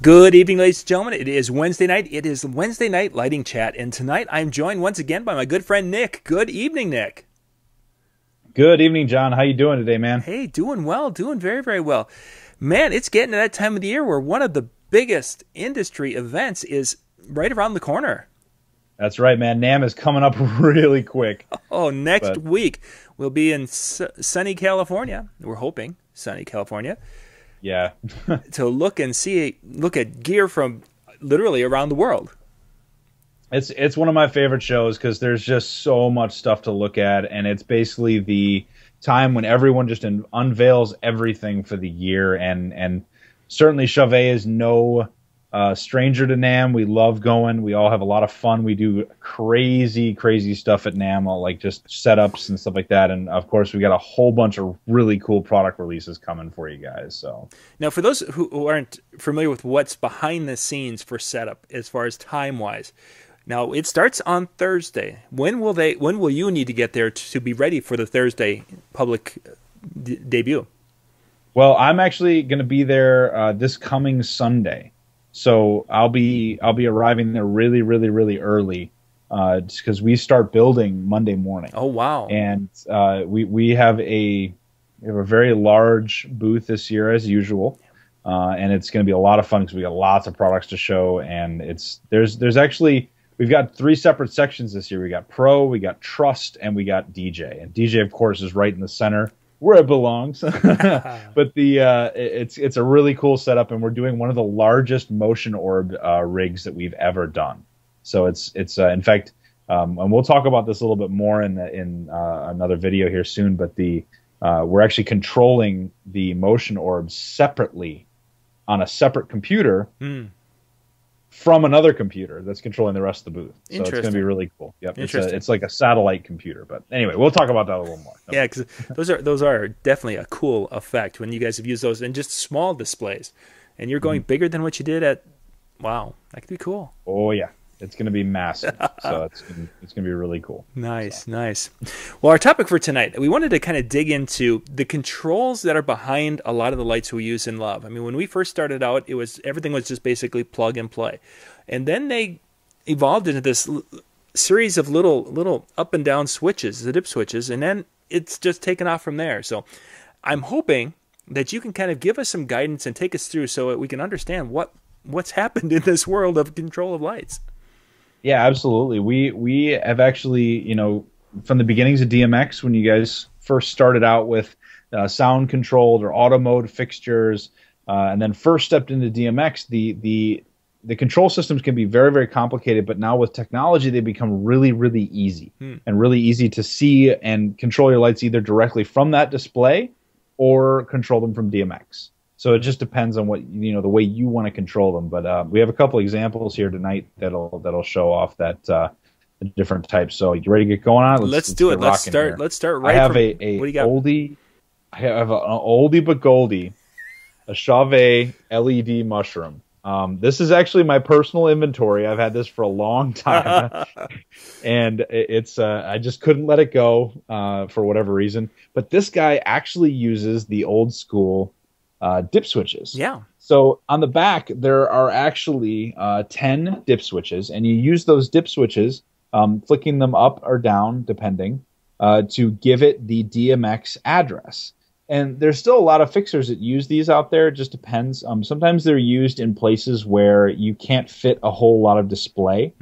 Good evening, ladies and gentlemen. It is Wednesday night. It is Wednesday night lighting chat, and tonight I'm joined once again by my good friend Nick. Good evening, Nick. Good evening, John. How you doing today, man? Hey, doing well, doing very, very well. Man, it's getting to that time of the year where one of the biggest industry events is right around the corner. That's right, man. NAMM is coming up really quick. Oh, next week we'll be in sunny California. We're hoping sunny California. Yeah. To look at gear from literally around the world. It's one of my favorite shows because there's just so much stuff to look at, and it's basically the time when everyone just unveils everything for the year, and certainly Chauvet is no stranger to NAMM. We love going. We all have a lot of fun. We do crazy stuff at NAMM, like just setups and stuff like that. And of course, we got a whole bunch of really cool product releases coming for you guys. So now, for those who aren't familiar with what's behind the scenes for setup, as far as time wise, now it starts on Thursday. When will you need to get there to be ready for the Thursday public debut? Well, I'm actually going to be there this coming Sunday. So I'll be arriving there really early, just because we start building Monday morning. Oh wow! And we have a very large booth this year as usual, and it's going to be a lot of fun because we got lots of products to show. And there's actually, we've got 3 separate sections this year. We got Pro, we got Trust, and we got DJ. And DJ, of course, is right in the center, where it belongs. But it's a really cool setup, and we're doing one of the largest motion orb rigs that we've ever done. So it's in fact, and we'll talk about this a little bit more in another video here soon. But we're actually controlling the motion orbs separately on a separate computer. From another computer that's controlling the rest of the booth. So it's going to be really cool. Yep, it's like a satellite computer. But anyway, we'll talk about that a little more. Yeah, because those are definitely a cool effect when you guys have used those in just small displays, and you're going bigger than what you did at. Wow, that could be cool. Oh yeah, it's going to be massive. So it's going to be really cool. Nice. Well, our topic for tonight, we wanted to kind of dig into the controls that are behind a lot of the lights we use and love. I mean, when we first started out, everything was just basically plug and play, and then they evolved into this series of little up and down switches, the dip switches, and then it's just taken off from there. So I'm hoping that you can kind of give us some guidance and take us through so that we can understand what's happened in this world of control of lights. Yeah, absolutely. We have actually, from the beginnings of DMX, when you guys first started out with sound controlled or auto mode fixtures, and then first stepped into DMX, the control systems can be very complicated, but now with technology, they become really easy and really easy to see and control your lights either directly from that display or control them from DMX. So it just depends on what the way you want to control them. But we have a couple examples here tonight that'll show off that the different types. So you ready to get going on it? Let's do it. Let's start right. I have what do you got? I have an oldie but goldie, a Chauvet LED mushroom. This is actually my personal inventory. I've had this for a long time, and it's I just couldn't let it go for whatever reason. But this guy actually uses the old school dip switches. Yeah. So on the back, there are actually 10 dip switches, and you use those dip switches, flicking them up or down, depending, to give it the DMX address. And there's still a lot of fixers that use these out there. It just depends. Sometimes they're used in places where you can't fit a whole lot of display.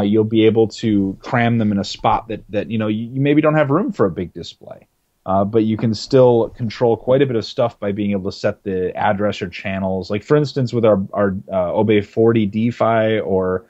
You'll be able to cram them in a spot that you maybe don't have room for a big display. But you can still control quite a bit of stuff by being able to set the address or channels. Like, for instance, with our Obey 40 DeFi or,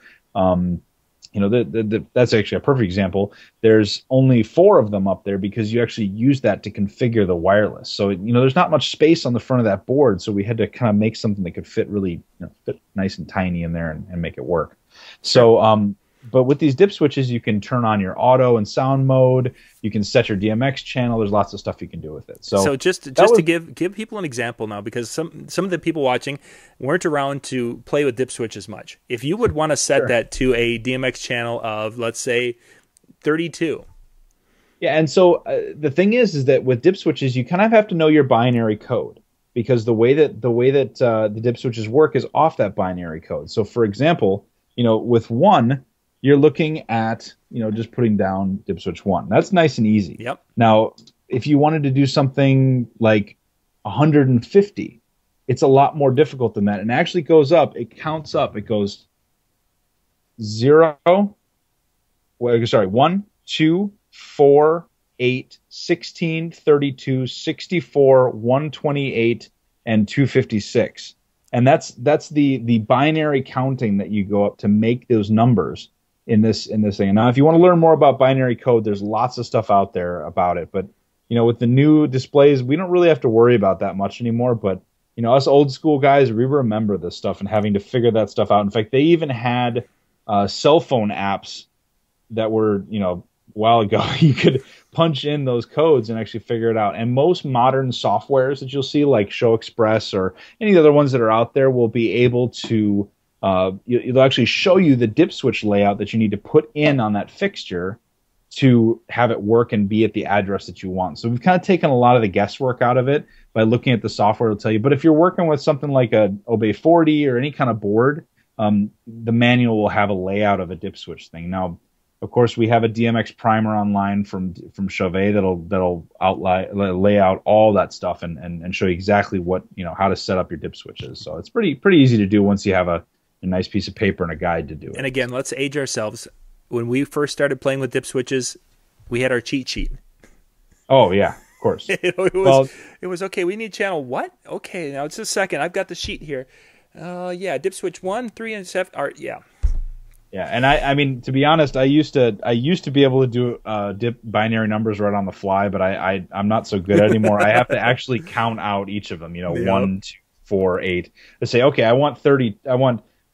that's actually a perfect example. There's only 4 of them up there because you actually use that to configure the wireless. So, there's not much space on the front of that board. So we had to kind of make something that could fit really, fit nice and tiny in there and make it work. So, but with these dip switches, you can turn on your auto and sound mode. You can set your DMX channel. There's lots of stuff you can do with it. So just to give people an example now, because some of the people watching weren't around to play with dip switches much. If you would want to set that to a DMX channel of, let's say, 32. Yeah, and so the thing is that with dip switches, you kind of have to know your binary code. because the way that the dip switches work is off that binary code. So for example, with 1, you're looking at, just putting down dip switch 1. That's nice and easy. Yep. Now, if you wanted to do something like 150, it's a lot more difficult than that. And it actually goes up. It counts up. It goes 1, 2, 4, 8, 16, 32, 64, 128, and 256. And that's the binary counting that you go up to make those numbers in this thing. Now, if you want to learn more about binary code, there's lots of stuff out there about it. But with the new displays, we don't really have to worry about that much anymore. But us old school guys, we remember this stuff and having to figure that stuff out. In fact, they even had cell phone apps that were, a while ago. You could punch in those codes and actually figure it out. And most modern softwares that you'll see, like Show Express or any of the other ones that are out there, will be able to it'll actually show you the dip switch layout that you need to put in on that fixture to have it work and be at the address that you want. So we've kind of taken a lot of the guesswork out of it by looking at the software. It'll tell you. But if you're working with something like a Obey 40 or any kind of board, the manual will have a layout of a dip switch thing. Now, of course, we have a DMX primer online from Chauvet that'll lay out all that stuff and show you exactly what how to set up your dip switches. So it's pretty easy to do once you have a nice piece of paper and a guide to do it. And again, let's age ourselves. When we first started playing with dip switches, we had our cheat sheet. Oh yeah, of course. It was okay. We need channel what? Okay, now it's a second. I've got the sheet here. Yeah, dip switch 1, 3, and 7. Yeah. Yeah, and I mean, to be honest, I used to be able to do dip binary numbers right on the fly, but I'm not so good anymore. I have to actually count out each of them. 1, 2, 4, 8. I say, okay, I want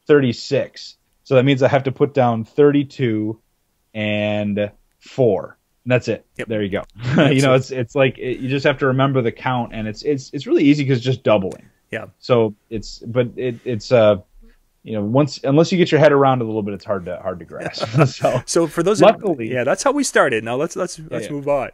36. So that means I have to put down 32 and 4. And that's it. Yep. There you go. It's like you just have to remember the count, and it's really easy because it's just doubling. Yeah. So it's unless you get your head around it a little bit, it's hard to grasp. So for those, luckily, that's how we started. Now let's move on.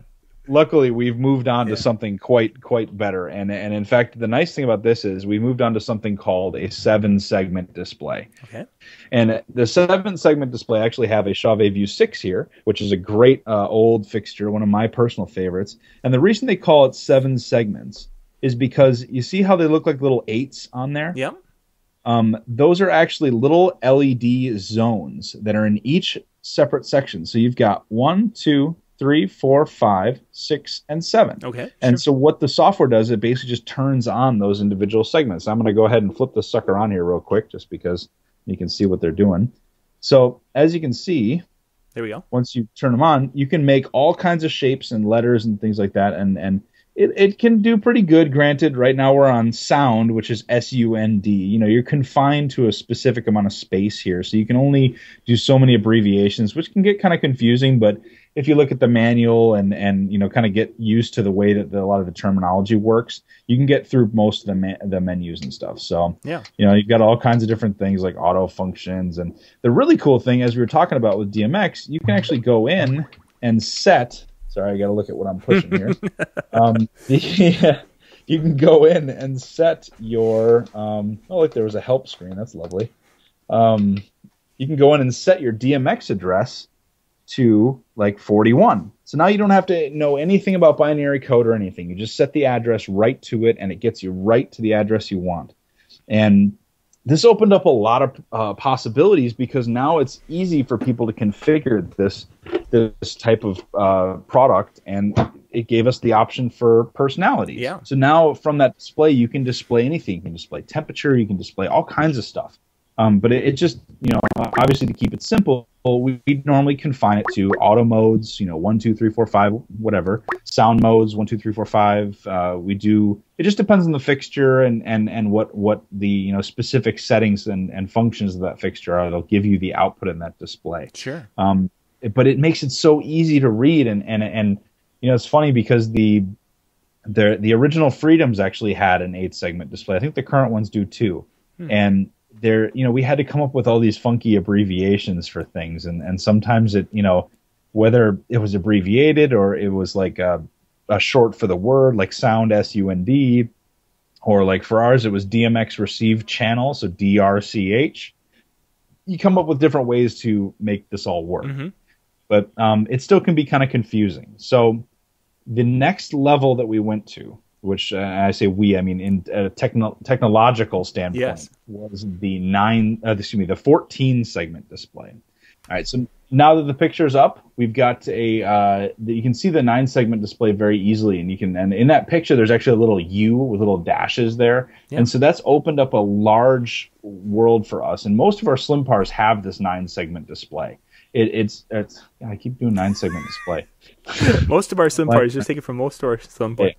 Luckily, we've moved on to something quite better, and in fact, the nice thing about this is we moved on to something called a 7-segment display. Okay. And the 7-segment display, I actually have a Chauvet View 6 here, which is a great old fixture, one of my personal favorites. And the reason they call it 7 segments is because you see how they look like little 8s on there? Yeah. Those are actually little LED zones that are in each separate section. So you've got 1, 2, 3, 4, 5, 6, and 7. Okay. And so what the software does, it basically just turns on those individual segments. I'm going to go ahead and flip this sucker on here real quick just because you can see what they're doing. So as you can see, there we go. Once you turn them on, you can make all kinds of shapes and letters and things like that. And it can do pretty good. Granted, right now we're on sound, which is SUND. You're confined to a specific amount of space here, so you can only do so many abbreviations, which can get kind of confusing. But if you look at the manual and kind of get used to the way that a lot of the terminology works, you can get through most of the menus and stuff. So yeah, you've got all kinds of different things like auto functions. And the really cool thing, as we were talking about with DMX, you can actually go in and set. Sorry, I got to look at what I'm pushing here. You can go in and set your. Look, there was a help screen. That's lovely. You can go in and set your DMX address to like 41. So now you don't have to know anything about binary code or anything. You just set the address right to it, and it gets you right to the address you want. And this opened up a lot of possibilities because now it's easy for people to configure this type of product, and it gave us the option for personalities. Yeah. So now from that display, you can display anything. You can display temperature. You can display all kinds of stuff. But it just, obviously to keep it simple, we normally confine it to auto modes, 1, 2, 3, 4, 5, whatever. Sound modes, 1, 2, 3, 4, 5. It just depends on the fixture and what the, specific settings and functions of that fixture are. They'll give you the output in that display. Sure. But it makes it so easy to read. And it's funny because the original Freedoms actually had an 8-segment display. I think the current ones do too. And we had to come up with all these funky abbreviations for things, and sometimes it, whether it was abbreviated or it was like a short for the word, like sound SUND, or like for ours, it was DMX receive channel, so DRCH. You come up with different ways to make this all work. But it still can be kind of confusing. So the next level that we went to, which I say we, I mean in a technological standpoint, was the 14 segment display. All right, so now that the picture's up, we've got you can see the 9 segment display very easily, and in that picture there's actually a little U with little dashes there, and so that's opened up a large world for us. And most of our slim pars have this 9 segment display. It's I keep doing 9 segment display. Most of our slim pars, just take it from most of our slim pars.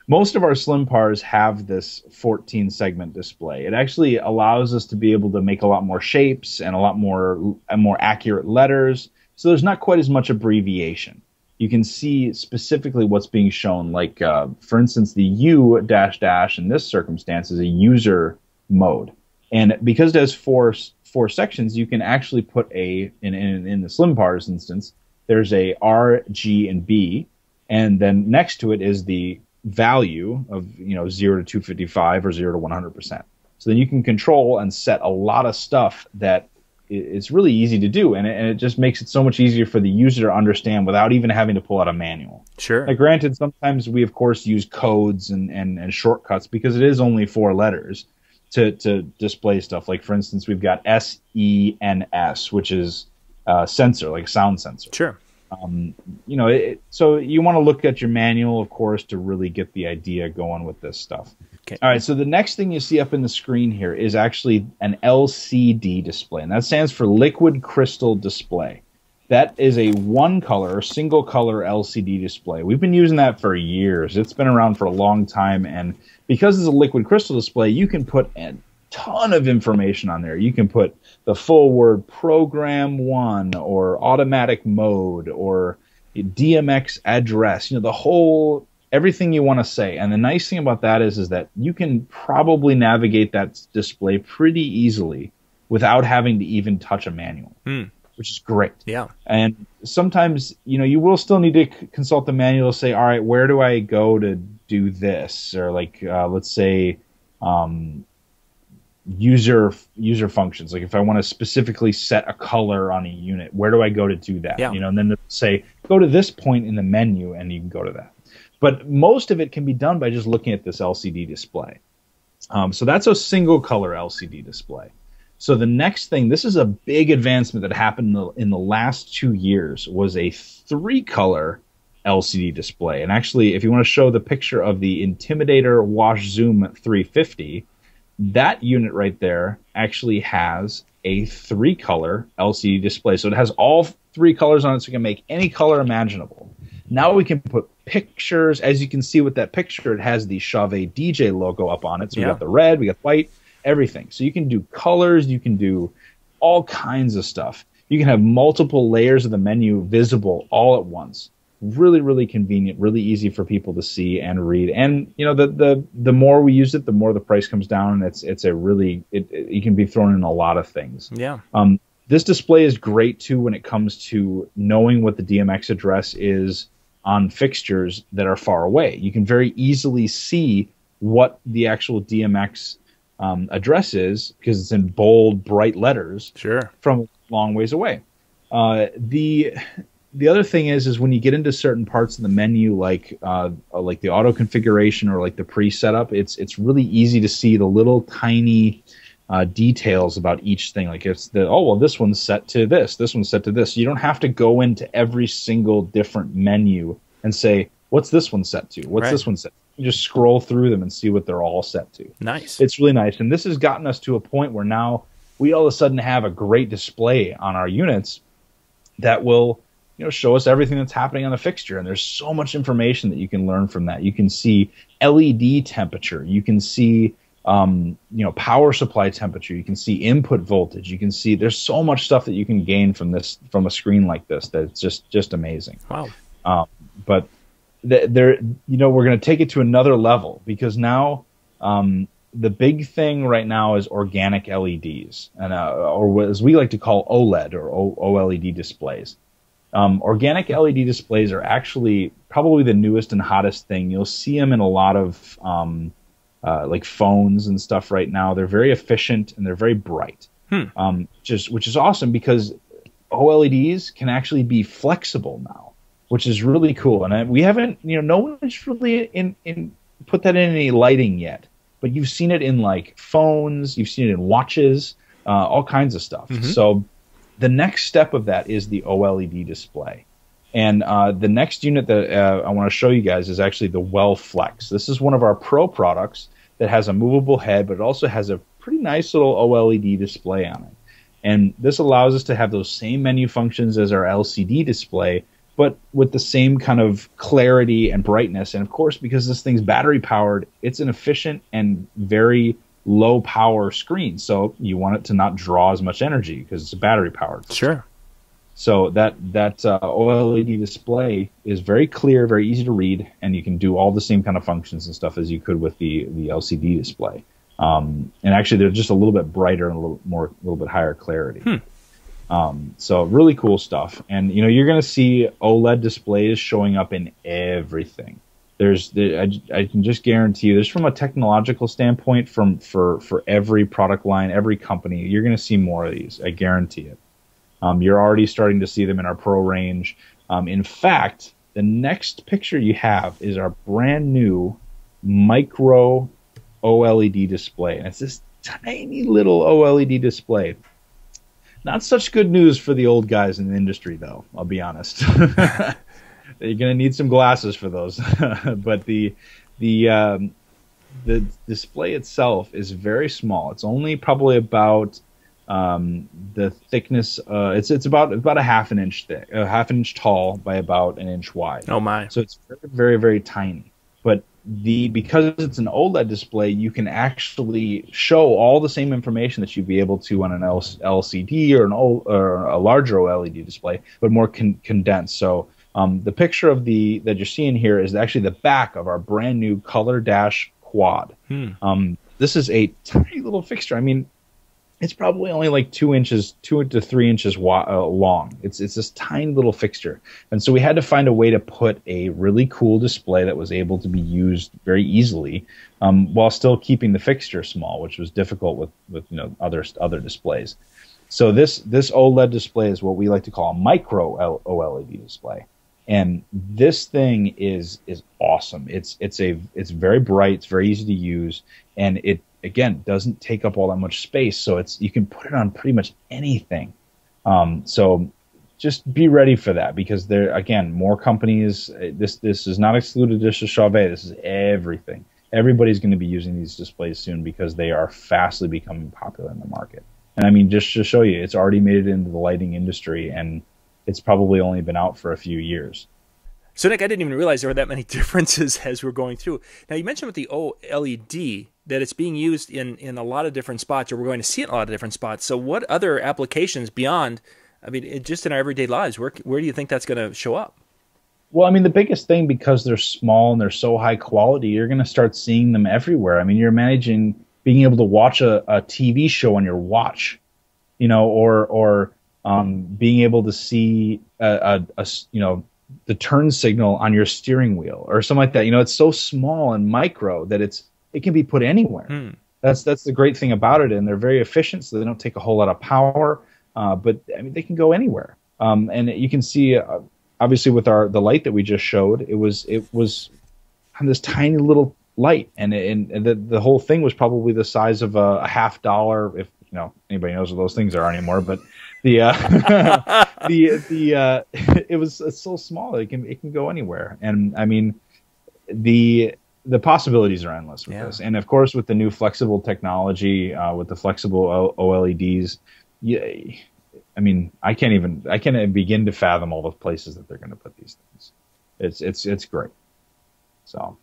Most of our slim pars have this 14 segment display. It actually allows us to be able to make a lot more shapes and a lot more accurate letters. So there's not quite as much abbreviation. You can see specifically what's being shown. Like, for instance, the U dash dash in this circumstance is a user mode. And because it has four sections, you can actually put in the slim pars instance, there's a R, G, and B. And then next to it is the value of 0 to 255 or 0 to 100%. So then you can control and set a lot of stuff that it's really easy to do, and it just makes it so much easier for the user to understand without even having to pull out a manual. Sure. Now, granted, sometimes we of course use codes and shortcuts because it is only 4 letters to display stuff. Like for instance, we've got SENS, which is sensor, like a sound sensor. Sure. So you want to look at your manual, of course, to really get the idea going with this stuff. Okay. All right, so the next thing you see up in the screen here is actually an LCD display, and that stands for liquid crystal display. That is a one-color, single-color LCD display. We've been using that for years. It's been around for a long time, and because it's a liquid crystal display, you can put a ton of information on there. You can put the full word program 1 or automatic mode or DMX address, the whole everything you want to say. And the nice thing about that is that you can probably navigate that display pretty easily without having to even touch a manual, which is great. Yeah. And sometimes, you will still need to consult the manual to say, all right, where do I go to do this? Or like, let's say, user functions. Like if I want to specifically set a color on a unit, where do I go to do that? Yeah. And then say, go to this point in the menu and you can go to that. But most of it can be done by just looking at this LCD display. So that's a single color LCD display. So the next thing, this is a big advancement that happened in the last 2 years, was a 3-color LCD display. And actually, if you want to show the picture of the Intimidator Wash Zoom 350, that unit right there actually has a 3-color LCD display. So it has all 3 colors on it, so you can make any color imaginable. Now we can put pictures. As you can see with that picture, it has the Chauvet DJ logo up on it. So we got the red, we got white, everything. So you can do colors, you can do all kinds of stuff. You can have multiple layers of the menu visible all at once. Really, really convenient, really easy for people to see and read. And the more we use it, the more the price comes down. And it can be thrown in a lot of things. Yeah. This display is great too when it comes to knowing what the DMX address is on fixtures that are far away. You can very easily see what the actual DMX address is because it's in bold, bright letters. Sure. From a long ways away. The other thing is when you get into certain parts of the menu, like the auto configuration or like the pre-setup, it's really easy to see the little tiny details about each thing. Like it's this one's set to this one's set to this. You don't have to go into every single different menu and say, what's this one set to? What's this one set to? You just scroll through them and see what they're all set to. Nice. It's really nice. And this has gotten us to a point where now we all of a sudden have a great display on our units that will show us everything that's happening on the fixture. And there's so much information that you can learn from that. You can see LED temperature. You can see power supply temperature. You can see input voltage. You can see there's so much stuff that you can gain from a screen like this that it's just amazing. Wow. But we're going to take it to another level because now the big thing right now is organic LEDs, and or as we like to call OLED or OLED displays. Organic LED displays are actually probably the newest and hottest thing. You'll see them in a lot of like phones and stuff right now. They're very efficient and they're very bright, which is awesome because OLEDs can actually be flexible now, which is really cool. And we haven't, no one's really put that in any lighting yet, but you've seen it in like phones, you've seen it in watches, all kinds of stuff. So the next step of that is the OLED display. And the next unit that I want to show you guys is actually the Well Flex. This is one of our Pro products that has a movable head, but it also has a pretty nice little OLED display on it. And this allows us to have those same menu functions as our LCD display, but with the same kind of clarity and brightness. And of course, because this thing's battery powered, it's an efficient and very low power screen. So you want it to not draw as much energy because it's battery powered. Sure. So that OLED display is very clear, very easy to read, and you can do all the same kind of functions and stuff as you could with the LCD display. And actually, they're just a little bit brighter and a little bit higher clarity. So really cool stuff. And you're going to see OLED displays showing up in everything. I can just guarantee you, there's from a technological standpoint, for every product line, every company, you're going to see more of these. I guarantee it. You're already starting to see them in our Pro range. In fact, the next picture you have is our brand new micro OLED display. And it's this tiny little OLED display. Not such good news for the old guys in the industry, though, I'll be honest. You're going to need some glasses for those. But the display itself is very small. It's only probably about the thickness, it's about a half an inch thick, a half an inch tall by about an inch wide. Oh my! So it's very, very, very tiny. But because it's an OLED display, you can actually show all the same information that you'd be able to on an LCD or a larger OLED display, but more condensed. So the picture that you're seeing here is actually the back of our brand new Color Dash Quad. This is a tiny little fixture. I mean, it's probably only like 2 to 3 inches long. It's this tiny little fixture. And so we had to find a way to put a really cool display that was able to be used very easily while still keeping the fixture small, which was difficult with other displays. So this OLED display is what we like to call a micro OLED display. And this thing is awesome. It's very bright, it's very easy to use, and it again doesn't take up all that much space, so you can put it on pretty much anything. So just be ready for that, because there again, more companies. This is not excluded just to Chauvet. This is everything. Everybody's going to be using these displays soon because they are fastly becoming popular in the market. And I mean, just to show you, it's already made it into the lighting industry, and it's probably only been out for a few years. So, Nick, I didn't even realize there were that many differences as we're going through. Now, you mentioned with the OLED that it's being used in a lot of different spots, or we're going to see it in a lot of different spots. So what other applications beyond, I mean, just in our everyday lives, where do you think that's going to show up? Well, I mean, the biggest thing, because they're small and they're so high quality, you're going to start seeing them everywhere. I mean, you're managing being able to watch a TV show on your watch, or being able to see the turn signal on your steering wheel or something like that. It's so small and micro that it can be put anywhere. That's the great thing about it, and they're very efficient, so they don't take a whole lot of power. But I mean, they can go anywhere. And you can see, obviously, with the light that we just showed, it was on this tiny little light, and the whole thing was probably the size of a $50, if anybody knows what those things are anymore. But it's so small it can go anywhere. And I mean, the possibilities are endless with this. And of course, with the new flexible technology, with the flexible OLEDs, I mean, I can't even begin to fathom all the places that they're going to put these things. It's great. So.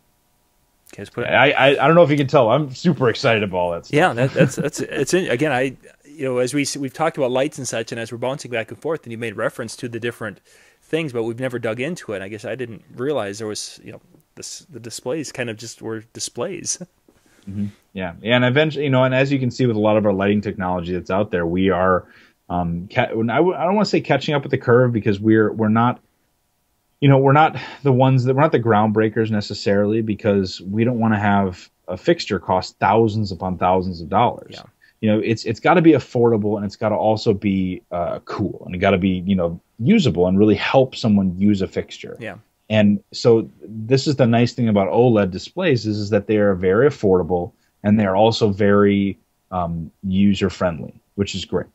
I don't know if you can tell. I'm super excited about all that stuff. Yeah, it's again. As we've talked about lights and such, and as we're bouncing back and forth, and you made reference to the different things, but we've never dug into it. I guess I didn't realize there was the displays kind of just were displays. Mm-hmm. Yeah, and eventually, and as you can see with a lot of our lighting technology that's out there, we are. I don't want to say catching up with the curve, because we're not. We're not the groundbreakers necessarily, because we don't want to have a fixture costs thousands upon thousands of dollars. Yeah. You know, it's got to be affordable, and it's got to also be cool, and it got to be, you know, usable and really help someone use a fixture. Yeah. And so this is the nice thing about OLED displays is that they are very affordable, and they're also very user friendly, which is great.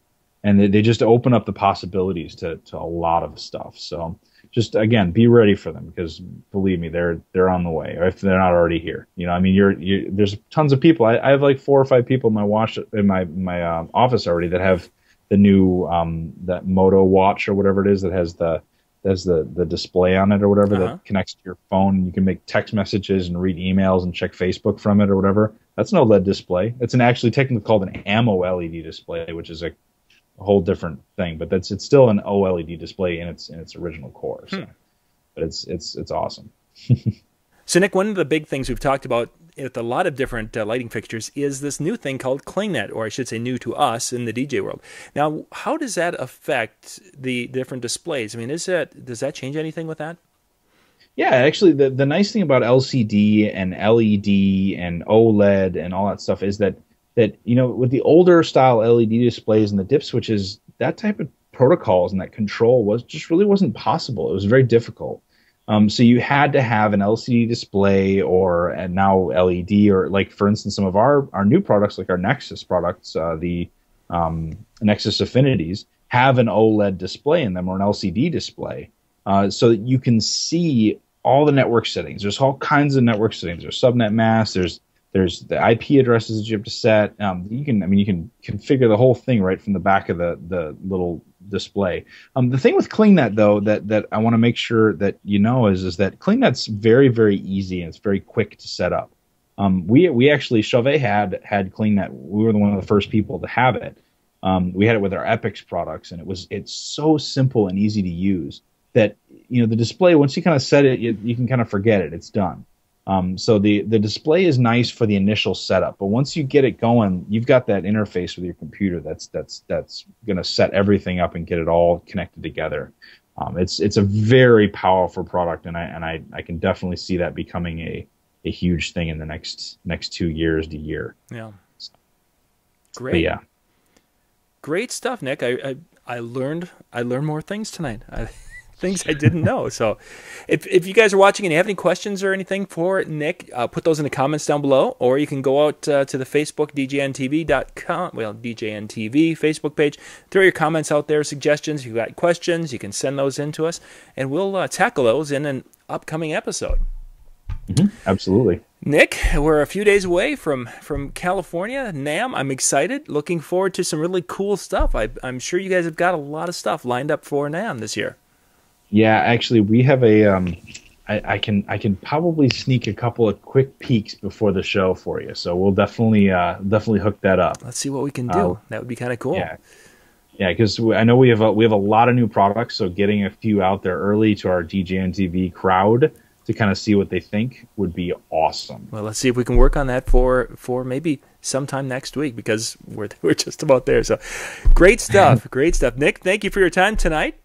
And they just open up the possibilities to a lot of stuff. So just, again, be ready for them, because believe me, they're on the way, or if they're not already here. You know, I mean, there's tons of people. I have like 4 or 5 people in my office already that have the new that Moto watch or whatever it is that has the display on it or whatever that connects to your phone. You can make text messages and read emails and check Facebook from it or whatever. That's an OLED display. It's actually technically called an AMO LED display, which is a whole different thing, but it's still an OLED display in its original core. So. But it's awesome. So Nick, one of the big things we've talked about with a lot of different lighting fixtures is this new thing called ClingNet, or I should say new to us in the DJ world. Now, how does that affect the different displays? I mean, does that change anything with that? Yeah, actually, the nice thing about LCD and LED and OLED and all that stuff is that you know, with the older style LED displays and the dip switches, that type of protocols and that control really wasn't possible. It was very difficult. So you had to have an LCD display and now LED, or like, for instance, some of our new products, like our Nexus products, the Nexus Affinities, have an OLED display in them, or an LCD display, so that you can see all the network settings. There's all kinds of network settings. There's subnet masks. There's the IP addresses that you have to set. You can configure the whole thing right from the back of the little display. The thing with ClingNet, though, that I want to make sure that you know is that ClingNet's very, very easy, and it's very quick to set up. We actually, Chauvet had ClingNet. We were one of the first people to have it. We had it with our Epix products, and it's so simple and easy to use that, you know, the display, once you kind of set it, you can kind of forget it. It's done. So the display is nice for the initial setup, but once you get it going, you've got that interface with your computer that's going to set everything up and get it all connected together. It's a very powerful product, and I can definitely see that becoming a huge thing in the next 2 years to year. Yeah. So, great. but yeah. Great stuff, Nick. I learned more things tonight. Things I didn't know. So if you guys are watching and you have any questions or anything for Nick, put those in the comments down below, or you can go out to the Facebook, DJNTV.com, DJNTV Facebook page. Throw your comments out there, suggestions. If you've got questions, you can send those in to us, and we'll tackle those in an upcoming episode. Absolutely. Nick, we're a few days away from California, NAMM. I'm excited, looking forward to some really cool stuff. I'm sure you guys have got a lot of stuff lined up for NAMM this year. Yeah, actually, we have I can probably sneak a couple of quick peeks before the show for you, so we'll definitely hook that up. Let's see what we can do. That would be kind of cool. Yeah, because I know we have a lot of new products, so getting a few out there early to our DJNTV crowd to kind of see what they think would be awesome. Well, let's see if we can work on that for maybe sometime next week, because we're just about there. So, great stuff, great stuff, Nick. Thank you for your time tonight.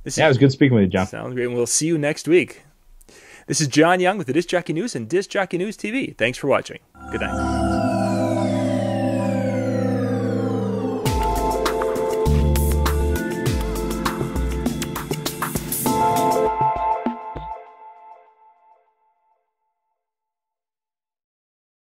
It was good speaking with you, John. Sounds great, and we'll see you next week. This is John Young with the Disc Jockey News and Disc Jockey News TV. Thanks for watching. Good night.